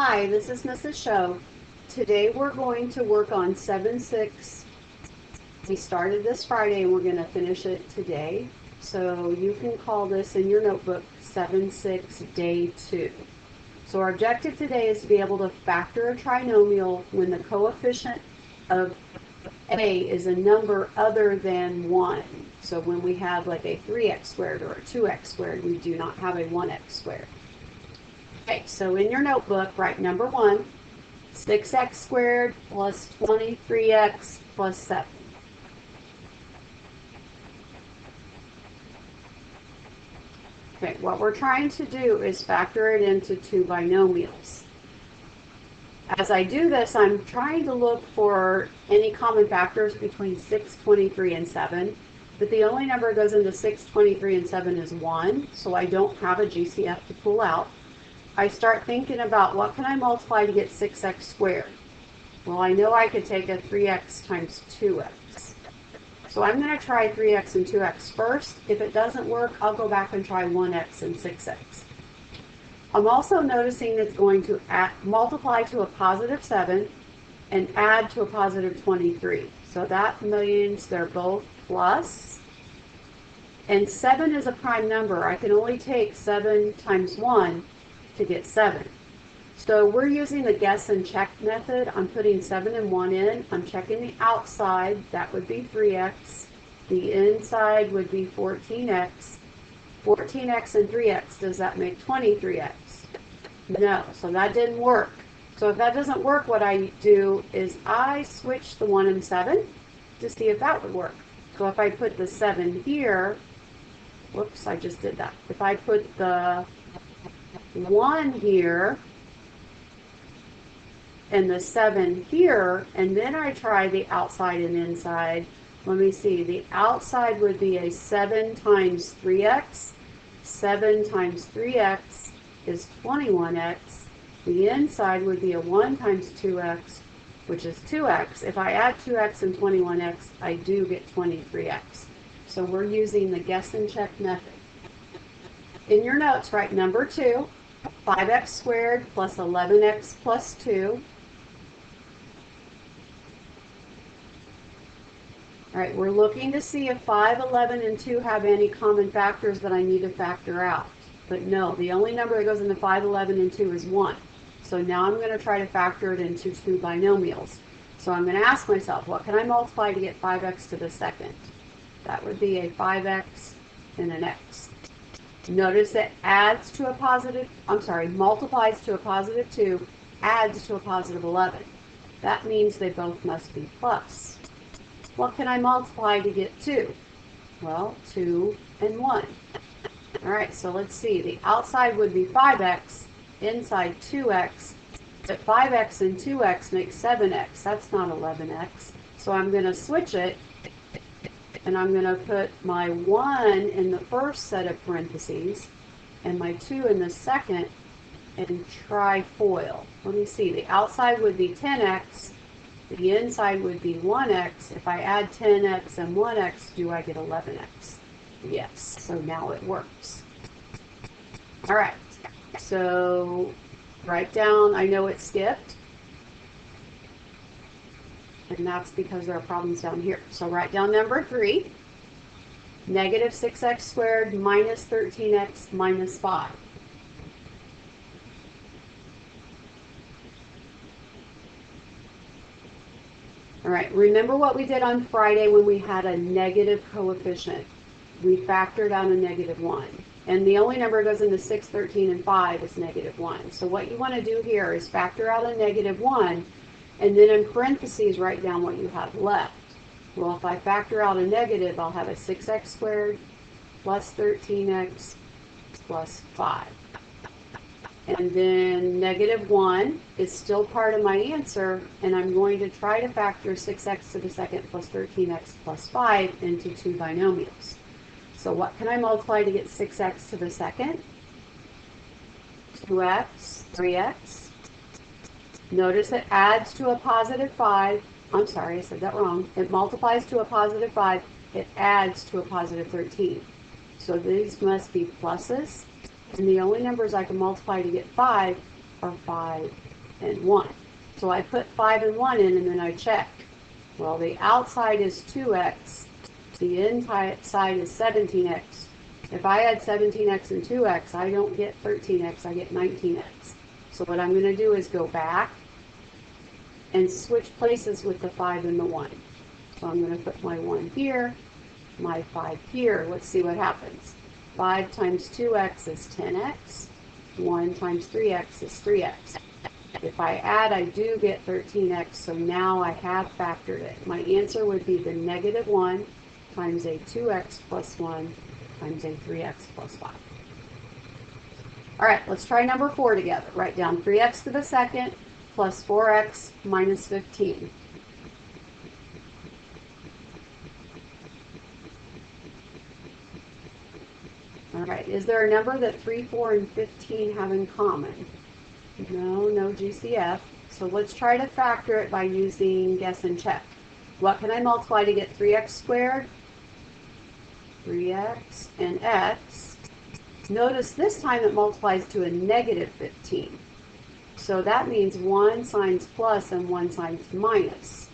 Hi, this is Mrs. Show. Today we're going to work on 7-6. We started this Friday and we're going to finish it today. So you can call this in your notebook 7-6 day 2. So our objective today is to be able to factor a trinomial when the coefficient of a is a number other than 1. So when we have like a 3x squared or a 2x squared, we do not have a 1x squared. Okay, so in your notebook, write number 1, 6x squared plus 23x plus 7. Okay, what we're trying to do is factor it into two binomials. As I do this, I'm trying to look for any common factors between 6, 23, and 7, but the only number that goes into 6, 23, and 7 is 1, so I don't have a GCF to pull out. I start thinking about what can I multiply to get 6x squared? Well, I know I could take a 3x times 2x. So I'm going to try 3x and 2x first. If it doesn't work, I'll go back and try 1x and 6x. I'm also noticing it's going to multiply to a positive 7 and add to a positive 23. So that means they're both plus. And 7 is a prime number. I can only take 7 times 1 to get 7. So we're using the guess and check method. I'm putting 7 and 1 in. I'm checking the outside. That would be 3x. The inside would be 14x. 14x and 3x, does that make 23x? No, so that didn't work. So if that doesn't work, what I do is I switch the 1 and 7 to see if that would work. So if I put the 7 here, whoops, I just did that. If I put the 1 here and the 7 here, and then I try the outside and inside, let me see, the outside would be a 7 times 3x. 7 times 3x is 21x. The inside would be a 1 times 2x, which is 2x. If I add 2x and 21x, I do get 23x. So we're using the guess and check method. In your notes, write number 2, 5x squared plus 11x plus 2. All right, we're looking to see if 5, 11, and 2 have any common factors that I need to factor out. But no, the only number that goes into 5, 11, and 2 is 1. So now I'm going to try to factor it into two binomials. So I'm going to ask myself, what can I multiply to get 5x to the second? That would be a 5x and an x. Notice it adds to a positive, multiplies to a positive 2, adds to a positive 11. That means they both must be plus. What can I multiply to get 2? Well, 2 and 1. All right, so let's see. The outside would be 5x, inside 2x. But 5x and 2x make 7x. That's not 11x. So I'm going to switch it, and I'm going to put my 1 in the first set of parentheses and my 2 in the second and trifoil. Let me see. The outside would be 10x. The inside would be 1x. If I add 10x and 1x, do I get 11x? Yes. So now it works. All right. So write down, I know it skipped. And that's because there are problems down here. So write down number 3. Negative 6x squared minus 13x minus 5. All right, remember what we did on Friday when we had a negative coefficient. We factored out a negative 1. And the only number that goes into 6, 13, and 5 is negative 1. So what you want to do here is factor out a negative 1, and then in parentheses write down what you have left. Well, if I factor out a negative, I'll have a 6x squared plus 13x plus 5. And then negative 1 is still part of my answer, and I'm going to try to factor 6x to the second plus 13x plus 5 into two binomials. So what can I multiply to get 6x to the second? 2x, 3x. Notice it adds to a positive 5. I'm sorry, I said that wrong. It multiplies to a positive 5. It adds to a positive 13. So these must be pluses. And the only numbers I can multiply to get 5 are 5 and 1. So I put 5 and 1 in, and then I check. Well, the outside is 2x, the inside is 17x. If I add 17x and 2x, I don't get 13x, I get 19x. So what I'm going to do is go back and switch places with the 5 and the 1. So I'm going to put my 1 here, my 5 here. Let's see what happens. 5 times 2x is 10x. 1 times 3x is 3x. If I add, I do get 13x, so now I have factored it. My answer would be the negative 1 times a 2x plus 1 times a 3x plus 5. All right, let's try number 4 together. Write down 3x to the second plus 4x minus 15. All right, is there a number that 3, 4, and 15 have in common? No GCF. So let's try to factor it by using guess and check. What can I multiply to get 3x squared? 3x and x. Notice this time it multiplies to a negative 15. So that means one signs plus and one signs minus.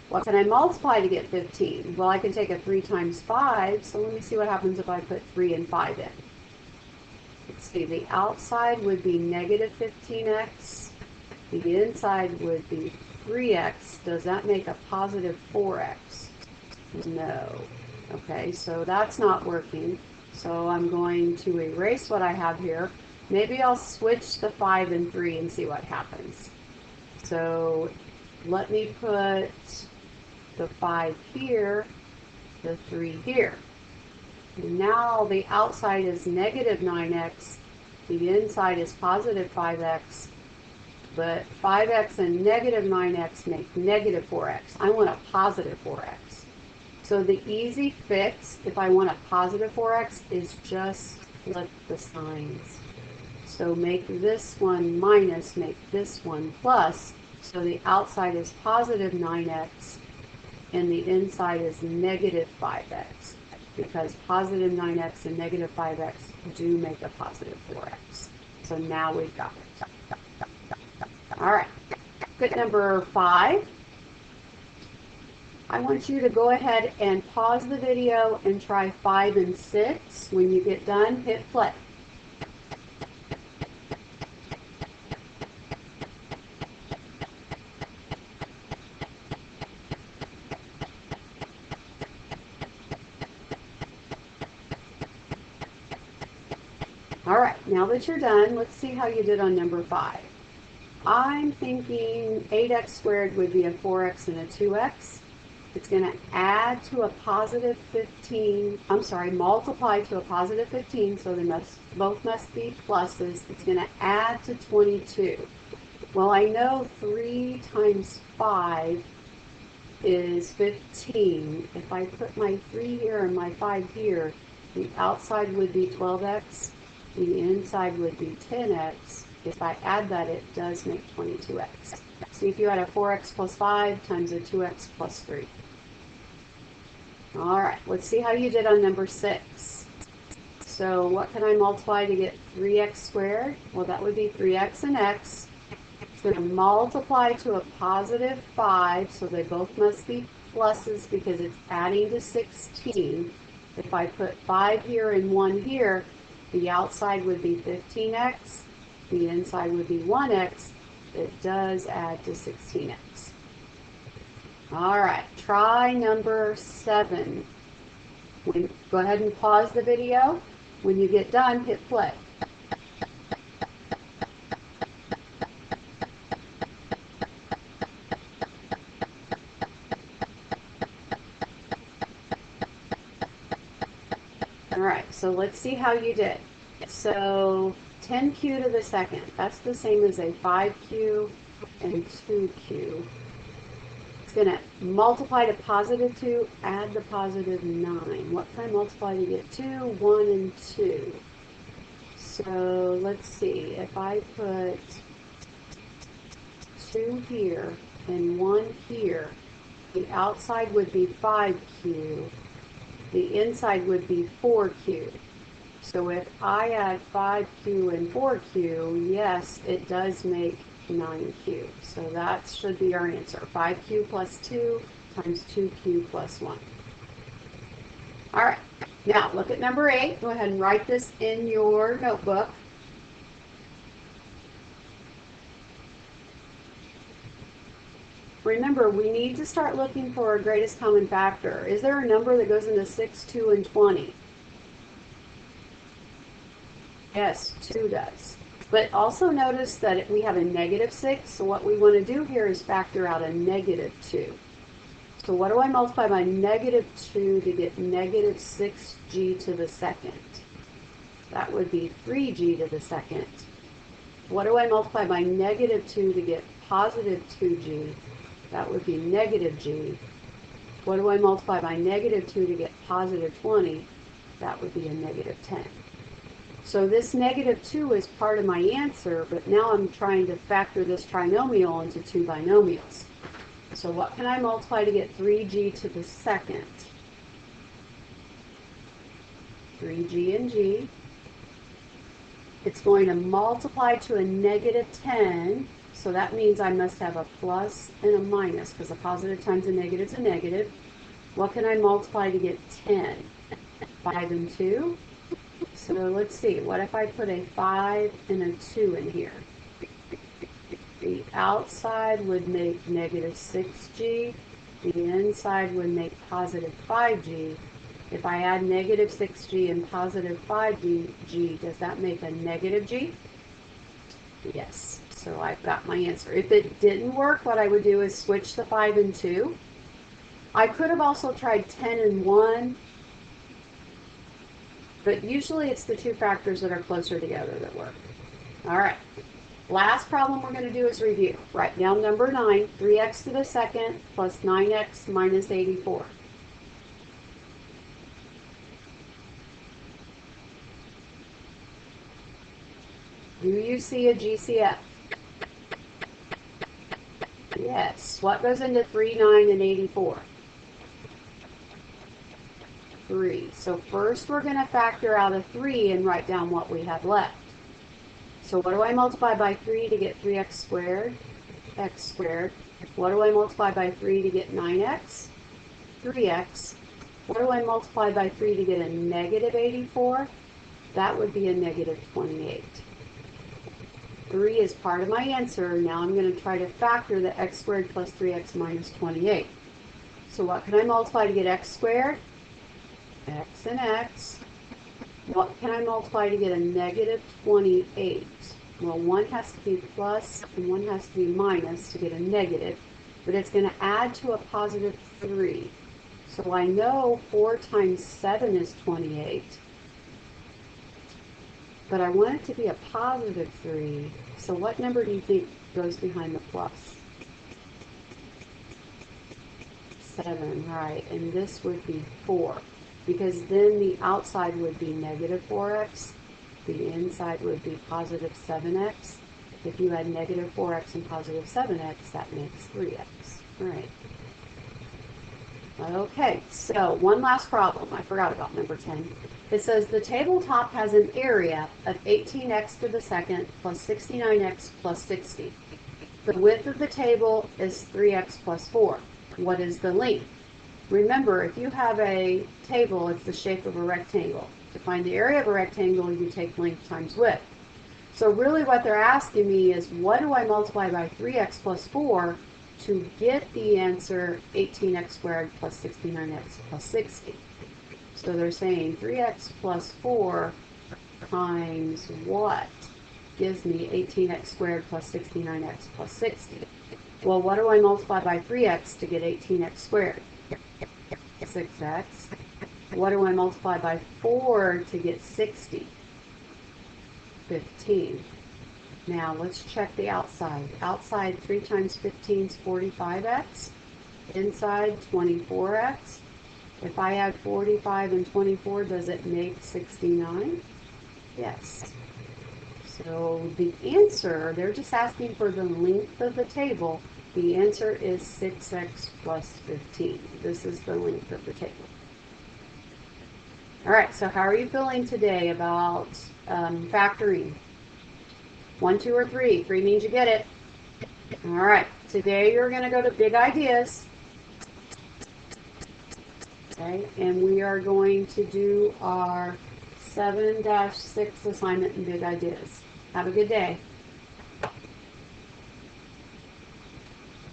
What can I multiply to get 15? Well, I can take a 3 times 5, so let me see what happens if I put 3 and 5 in. Let's see, the outside would be negative 15x. The inside would be 3x. Does that make a positive 4x? No. Okay, so that's not working. So I'm going to erase what I have here. Maybe I'll switch the 5 and 3 and see what happens. So let me put the 5 here, the 3 here. Now the outside is negative 9x, the inside is positive 5x, but 5x and negative 9x make negative 4x. I want a positive 4x. So the easy fix, if I want a positive 4x, is just flip the signs. So make this one minus, make this one plus, so the outside is positive 9x, and the inside is negative 5x. Because positive 9x and negative 5x do make a positive 4x. So now we've got it. All right, good. Number 5. I want you to go ahead and pause the video and try 5 and 6. When you get done, hit play. All right, now that you're done, let's see how you did on number 5. I'm thinking 8x squared would be a 4x and a 2x. It's going to add to a positive 15, multiply to a positive 15, so they both must be pluses. It's going to add to 22. Well, I know 3 times 5 is 15. If I put my 3 here and my 5 here, the outside would be 12x. The inside would be 10x. If I add that, it does make 22x. See if you had a 4x plus 5 times a 2x plus 3. All right, let's see how you did on number 6. So what can I multiply to get 3x squared? Well, that would be 3x and x. It's going to multiply to a positive 5, so they both must be pluses because it's adding to 16. If I put 5 here and 1 here, the outside would be 15x, the inside would be 1x. It does add to 16x. All right, try number 7. Go ahead and pause the video. When you get done, hit play. All right, so let's see how you did. So 10q to the second, that's the same as a 5q and 2q. It's going to multiply to positive 2, add the positive 9. What can I multiply to get 2? 1 and 2. So let's see, if I put 2 here and 1 here, the outside would be 5q. The inside would be 4q. So if I add 5q and 4q, yes, it does make 9q. So that should be our answer. 5q plus 2 times 2q plus 1. All right, now look at number 8. Go ahead and write this in your notebook. Remember, we need to start looking for our greatest common factor. Is there a number that goes into 6, 2, and 20? Yes, 2 does. But also notice that we have a negative 6, so what we want to do here is factor out a negative 2. So what do I multiply by negative 2 to get negative 6g to the second? That would be 3g to the second. What do I multiply by negative 2 to get positive 2g? That would be negative g. What do I multiply by negative 2 to get positive 20? That would be a negative 10. So this negative 2 is part of my answer, but now I'm trying to factor this trinomial into 2 binomials. So what can I multiply to get 3g to the second? 3g and g. It's going to multiply to a negative 10, so that means I must have a plus and a minus, because a positive times a negative is a negative. What can I multiply to get 10? 5 and 2. So let's see, what if I put a 5 and a 2 in here? The outside would make negative 6g, the inside would make positive 5g. If I add negative 6g and positive 5g, does that make a negative g? Yes, so I've got my answer. If it didn't work, what I would do is switch the 5 and 2. I could have also tried 10 and 1, but usually it's the 2 factors that are closer together that work. All right. Last problem we're going to do is review. Write down number 9, 3x to the second plus 9x minus 84. Do you see a GCF? Yes. What goes into 3, 9, and 84? 3. So first we're going to factor out a 3 and write down what we have left. So what do I multiply by 3 to get 3x squared? X squared. What do I multiply by 3 to get 9x? 3x. What do I multiply by 3 to get a negative 84? That would be a negative 28. 3 is part of my answer. Now I'm going to try to factor the x squared plus 3x minus 28. So what can I multiply to get x squared? X and x. What can I multiply to get a negative 28? Well, one has to be plus and one has to be minus to get a negative, but it's going to add to a positive 3. So I know 4 times 7 is 28, but I want it to be a positive 3. So what number do you think goes behind the plus? 7, right, and this would be 4. Because then the outside would be negative 4x, the inside would be positive 7x. If you add negative 4x and positive 7x, that makes 3x. All right. Okay, so one last problem. I forgot about number 10. It says the tabletop has an area of 18x to the second plus 69x plus 60. The width of the table is 3x plus 4. What is the length? Remember, if you have a table, it's the shape of a rectangle. To find the area of a rectangle, you take length times width. So really what they're asking me is, what do I multiply by 3x plus 4 to get the answer 18x squared plus 69x plus 60? So they're saying 3x plus 4 times what gives me 18x squared plus 69x plus 60? Well, what do I multiply by 3x to get 18x squared? 6x. What do I multiply by 4 to get 60? 15. Now let's check the outside. Outside 3 times 15 is 45x. Inside 24x. If I add 45 and 24, does it make 69? Yes. So the answer, they're just asking for the length of the table. The answer is 6x plus 15. This is the length of the table. All right, so how are you feeling today about factoring? 1, 2, or 3? 3 means you get it. All right, today you're going to go to Big Ideas. Okay, and we are going to do our 7-6 assignment in Big Ideas. Have a good day.